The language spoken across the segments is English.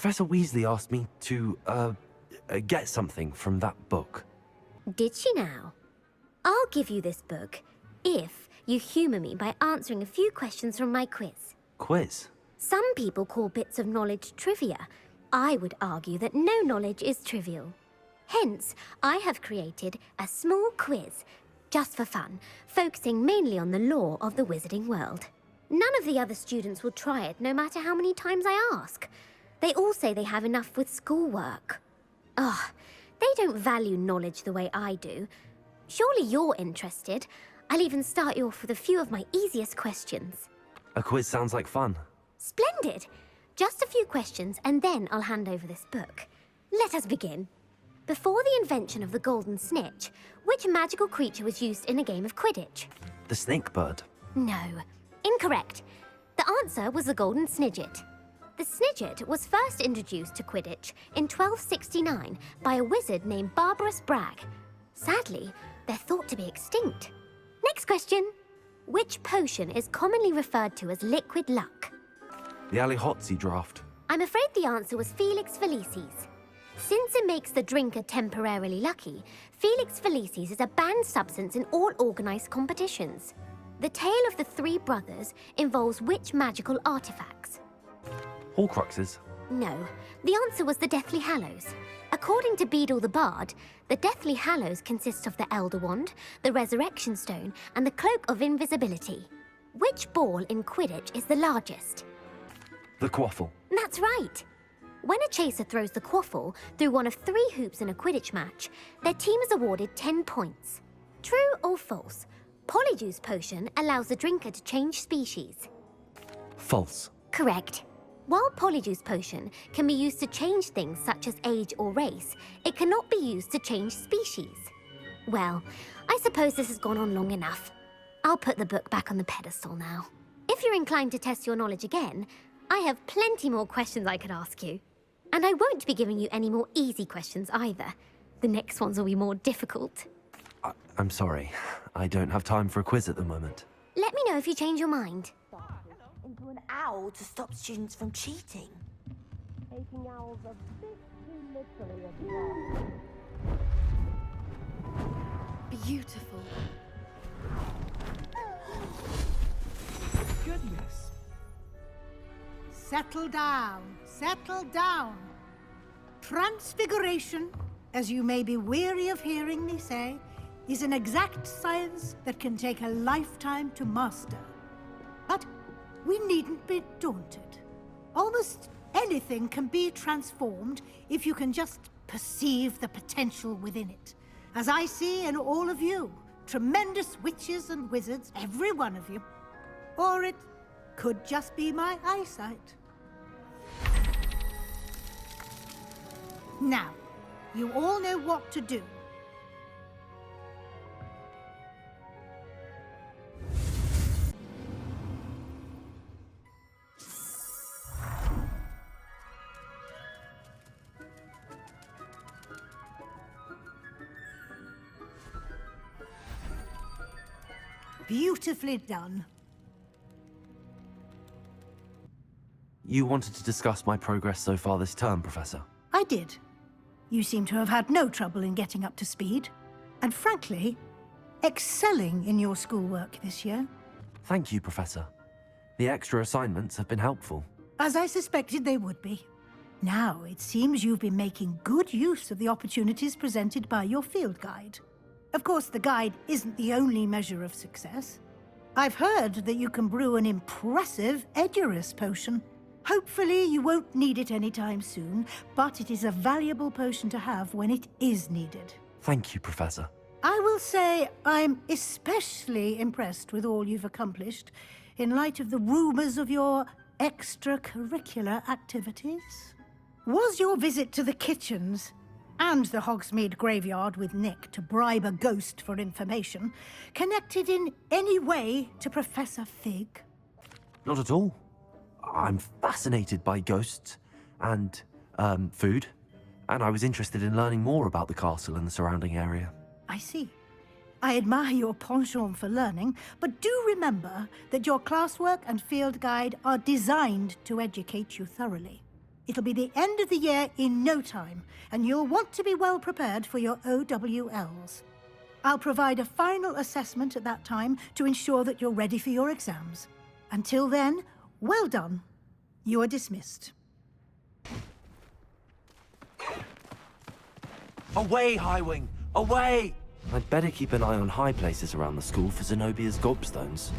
Professor Weasley asked me to, get something from that book. Did she now? I'll give you this book if you humour me by answering a few questions from my quiz. Quiz? Some people call bits of knowledge trivia. I would argue that no knowledge is trivial. Hence, I have created a small quiz, just for fun, focusing mainly on the lore of the wizarding world. None of the other students will try it, no matter how many times I ask. They all say they have enough with schoolwork. Ugh, they don't value knowledge the way I do. Surely you're interested. I'll even start you off with a few of my easiest questions. A quiz sounds like fun. Splendid! Just a few questions, and then I'll hand over this book. Let us begin. Before the invention of the golden snitch, which magical creature was used in a game of Quidditch? The snake bird. No. Incorrect. The answer was the golden snidget. The snidget was first introduced to Quidditch in 1269 by a wizard named Barbarous Bragg. Sadly, they're thought to be extinct. Next question. Which potion is commonly referred to as liquid luck? The Allihotzi draft. I'm afraid the answer was Felix Felicis. Since it makes the drinker temporarily lucky, Felix Felicis is a banned substance in all organised competitions. The tale of the three brothers involves which magical artifacts? Horcruxes. No, the answer was the Deathly Hallows. According to Beadle the Bard, the Deathly Hallows consists of the Elder Wand, the Resurrection Stone, and the Cloak of Invisibility. Which ball in Quidditch is the largest? The quaffle. That's right. When a chaser throws the quaffle through one of 3 hoops in a Quidditch match, their team is awarded 10 points. True or false? Polyjuice potion allows the drinker to change species. False. Correct. While Polyjuice potion can be used to change things such as age or race, it cannot be used to change species. Well, I suppose this has gone on long enough. I'll put the book back on the pedestal now. If you're inclined to test your knowledge again, I have plenty more questions I could ask you. And I won't be giving you any more easy questions either. The next ones will be more difficult. I'm sorry. I don't have time for a quiz at the moment. Let me know if you change your mind. Into an owl to stop students from cheating. Taking owls a bit too literally as well. Beautiful. Goodness. Settle down. Settle down. Transfiguration, as you may be weary of hearing me say, is an exact science that can take a lifetime to master. But we needn't be daunted. Almost anything can be transformed if you can just perceive the potential within it. As I see in all of you, tremendous witches and wizards, every one of you. Or it could just be my eyesight. Now, you all know what to do. Beautifully done. You wanted to discuss my progress so far this term, Professor. I did. You seem to have had no trouble in getting up to speed. And frankly, excelling in your schoolwork this year. Thank you, Professor. The extra assignments have been helpful. As I suspected they would be. Now, it seems you've been making good use of the opportunities presented by your field guide. Of course, the guide isn't the only measure of success. I've heard that you can brew an impressive Edurus potion. Hopefully, you won't need it anytime soon, but it is a valuable potion to have when it is needed. Thank you, Professor. I will say I'm especially impressed with all you've accomplished in light of the rumors of your extracurricular activities. Was your visit to the kitchens and the Hogsmeade graveyard with Nick to bribe a ghost for information connected in any way to Professor Fig? Not at all. I'm fascinated by ghosts and, food, and I was interested in learning more about the castle and the surrounding area. I see. I admire your penchant for learning, but do remember that your classwork and field guide are designed to educate you thoroughly. It'll be the end of the year in no time, and you'll want to be well prepared for your OWLs. I'll provide a final assessment at that time to ensure that you're ready for your exams. Until then, well done. You are dismissed. Away, Highwing! Away! I'd better keep an eye on high places around the school for Zenobia's gobstones.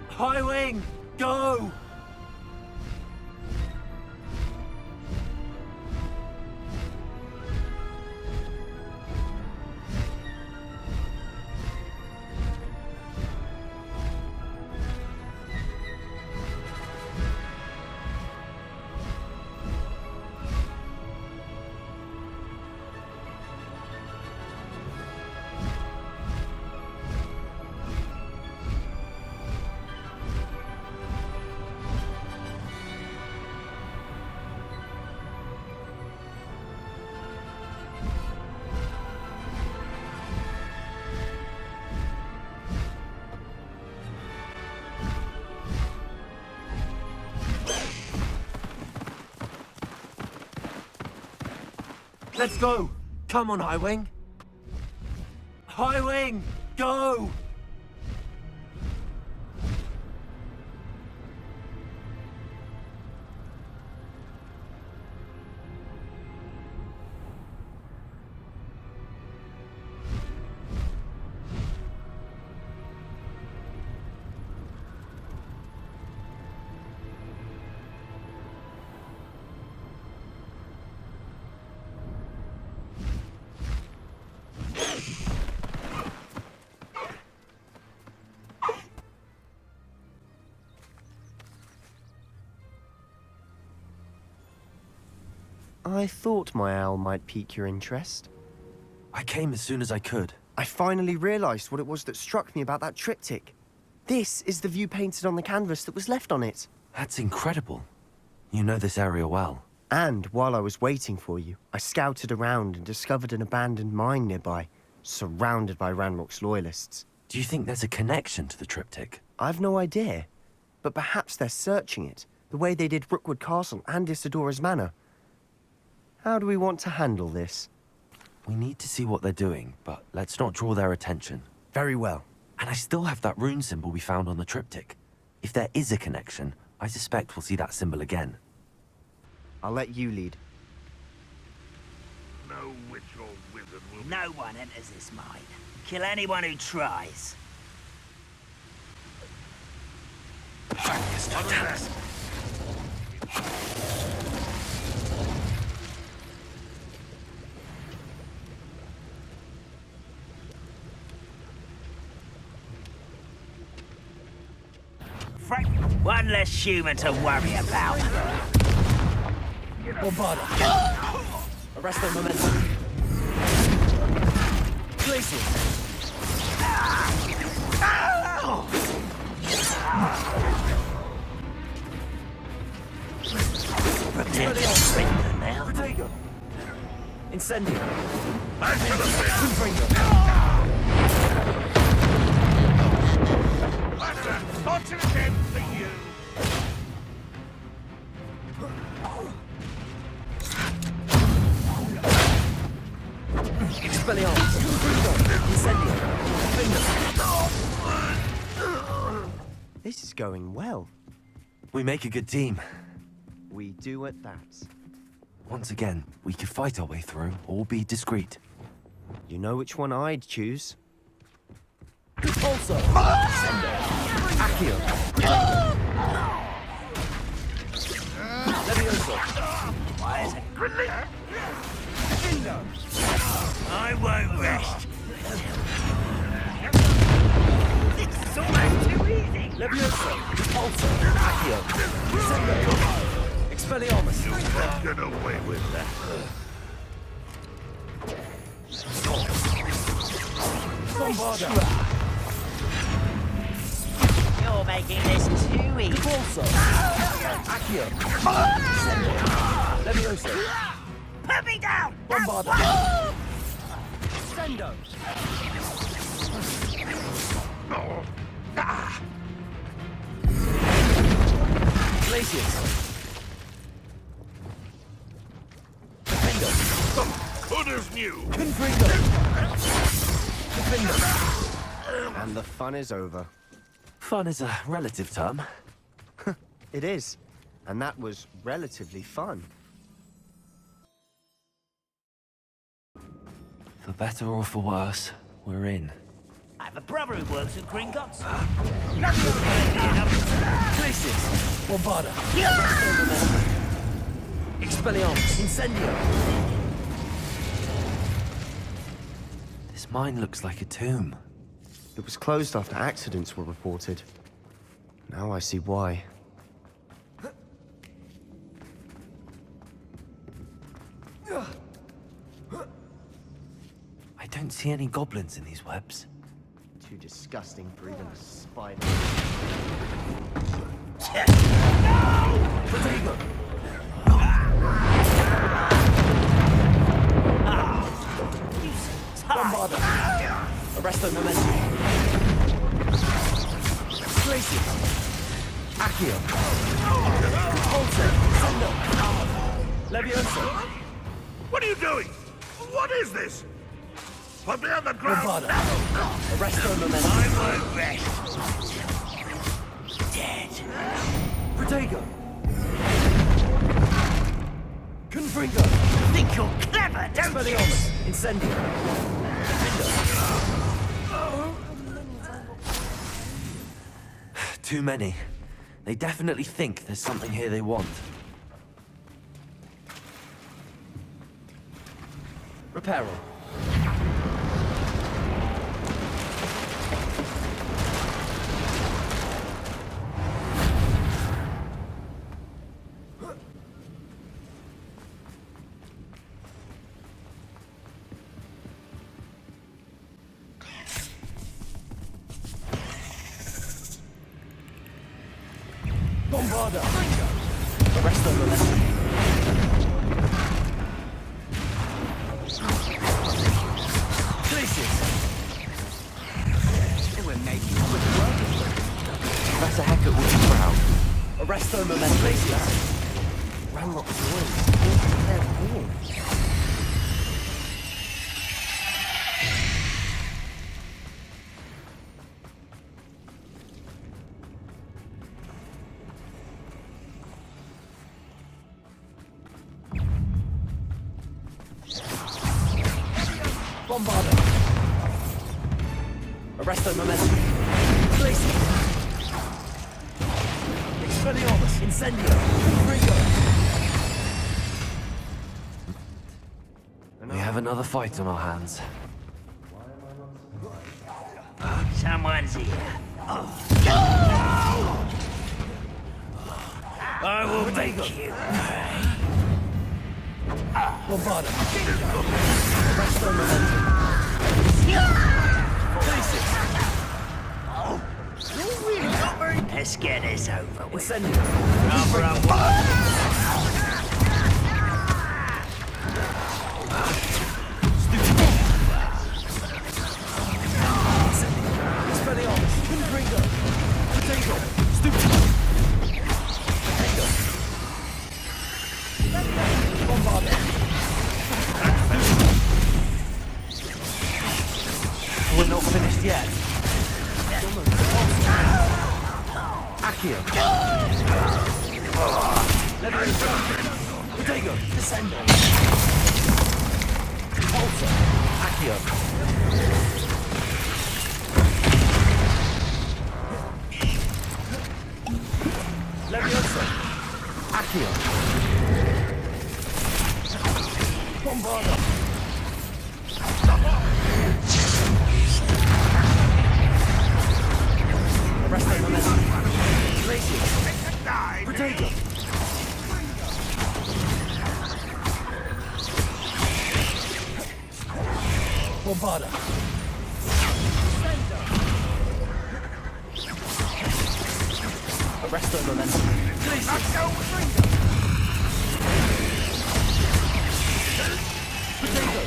Highwing! Go! Let's go! Come on, Highwing! Highwing! Go! I thought my owl might pique your interest. I came as soon as I could. I finally realized what it was that struck me about that triptych. This is the view painted on the canvas that was left on it. That's incredible. You know this area well. And while I was waiting for you, I scouted around and discovered an abandoned mine nearby, surrounded by Ranrock's loyalists. Do you think there's a connection to the triptych? I've no idea, but perhaps they're searching it, the way they did Rookwood Castle and Isidora's Manor. How do we want to handle this? We need to see what they're doing, but let's not draw their attention. Very well. And I still have that rune symbol we found on the triptych. If there is a connection, I suspect we'll see that symbol again. I'll let you lead. No witch or wizard will... No one enters this mine. Kill anyone who tries. Frank, one less human to worry about. Avada! Arrest their momentum. Glacius! Protego! Incendio! Not again for you! Expelliarmus! Incendio! This is going well. We make a good team. We do at that. Once again, we could fight our way through, or be discreet. You know which one I'd choose. Also! Accio! Levioso! Why is it? I won't rest. This is almost too easy. Levioso! Also! Accio! Incendio! Expelliarmus! You'll not get away with that. Bombarda! You're making this too easy. Also! Accio! Levioso! Put me down! Bombarda! Sendo! Glacius! Good as new. And the fun is over. Fun is a relative term. It is. And that was relatively fun. For better or for worse, we're in. I have a brother who works at Gringotts. Glacius! Bombarda! Expelliarmus! Incendio! This mine looks like a tomb. It was closed after accidents were reported. Now I see why. I don't see any goblins in these webs. Too disgusting for even a spider. Protego! Bombarda! Arresto Momentum! Glacius! Accio! Holter! Sendo! Levioso! What are you doing? What is this? Put me on the ground. Bombarda! Arresto Momentum! I'm a rest. Dead. Protego! Confringo! Think you're clever, don't you? Expelliarmus! Incendio! Too many. They definitely think there's something here they want. Reparo. Bombarda! Arresto Momentum! Glacius! They were making quick work. Professor Hecat will be proud. Arresto Momentum! Glacius! Ranrock's wings. They're warm. Bombarda! Arresto Momentum! Glacius! Expelliarmus! Incendio! Confringo! We have another fight on our hands. Someone's here. I will make you pay. Bombarda! Arresto Momentum! Glacius! Let's get this over with. Incendio! Number one. Expelliarmus! Confringo! Protego! Stupid! Protego! Bombarda! We're not finished yet. Accio! Levioso! Protego! Descendo! Holter! Accio! Levioso! Accio! Bombarda! Arresto Momentum! Glacius! Protego! Bombarda! Arresto Momentum! Glacius! Protego!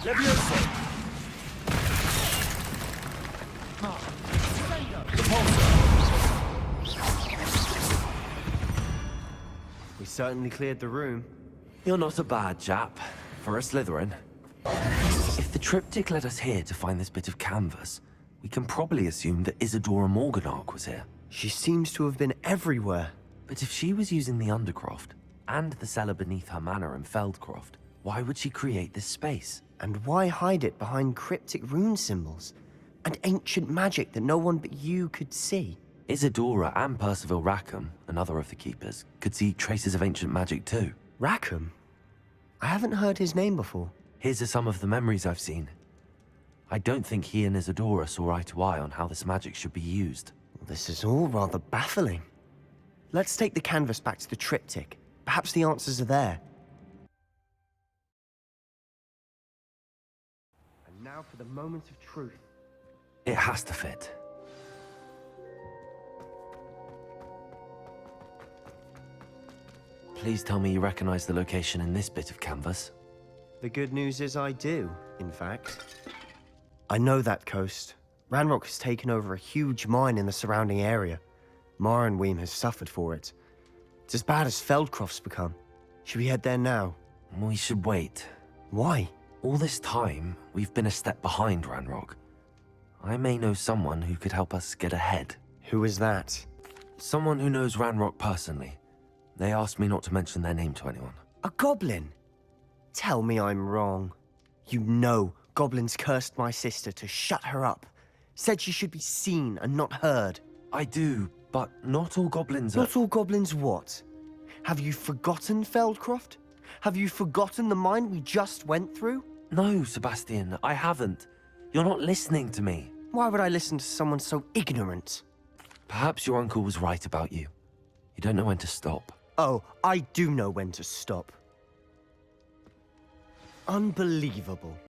Levioso! We certainly cleared the room. You're not a bad Jap for a Slytherin. If the triptych led us here to find this bit of canvas, we can probably assume that Isadora Morganach was here. She seems to have been everywhere. But if she was using the Undercroft and the cellar beneath her manor in Feldcroft, why would she create this space? And why hide it behind cryptic rune symbols? And ancient magic that no one but you could see? Isadora and Percival Rackham, another of the Keepers, could see traces of ancient magic too. Rackham? I haven't heard his name before. Here's are some of the memories I've seen. I don't think he and Isadora saw eye to eye on how this magic should be used. This is all rather baffling. Let's take the canvas back to the triptych. Perhaps the answers are there. And now for the moment of truth. It has to fit. Please tell me you recognize the location in this bit of canvas. The good news is I do, in fact. I know that coast. Ranrock has taken over a huge mine in the surrounding area. Mornweem has suffered for it. It's as bad as Feldcroft's become. Should we head there now? We should wait. Why? All this time, we've been a step behind Ranrock. I may know someone who could help us get ahead. Who is that? Someone who knows Ranrock personally. They asked me not to mention their name to anyone. A goblin? Tell me I'm wrong. You know goblins cursed my sister to shut her up. Said she should be seen and not heard. I do, but not all goblins are... Not all goblins what? Have you forgotten Feldcroft? Have you forgotten the mine we just went through? No, Sebastian, I haven't. You're not listening to me. Why would I listen to someone so ignorant? Perhaps your uncle was right about you. You don't know when to stop. Oh, I do know when to stop. Unbelievable.